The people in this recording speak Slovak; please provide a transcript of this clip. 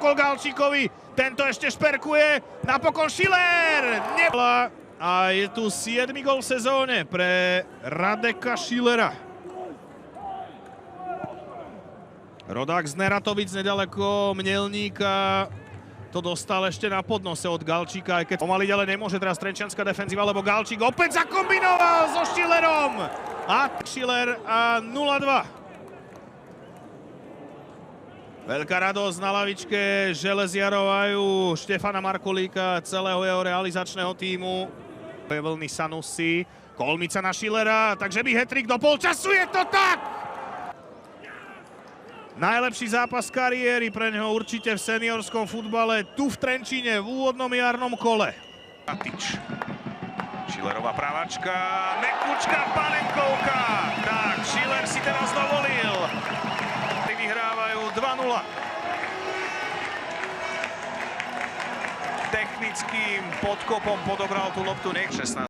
ponúkol Galčíkovi. Tento ešte šperkuje. Napokon Schiller. A je tu 7. gól v sezóne pre Radeka Schillera. Rodák z Neratovic nedaleko Mnielníka to dostal ešte na podnose od Galčíka, aj keď pomaliť, ale nemôže teraz trenčianska defenzíva, lebo Galčík opäť zakombinoval so Schillerom. A Schiller a 0-2. Veľká radosť na lavičke železiarov aj u Štefana Markulíka, celého jeho realizačného tímu. Je vlny Sanusi, Kolmica na Schillera, takže by hat-trick do polčasu, je to tak! Najlepší zápas kariéry pre neho určite v seniorskom futbale, tu v Trenčíne v úvodnom jarnom kole. Matič. Schillerová pravačka, mekučka panenkovka. Tak, Schiller si teraz dovolil. Vyhrávajú 2-0. Technickým podkopom podobral tú loptu, nech 16.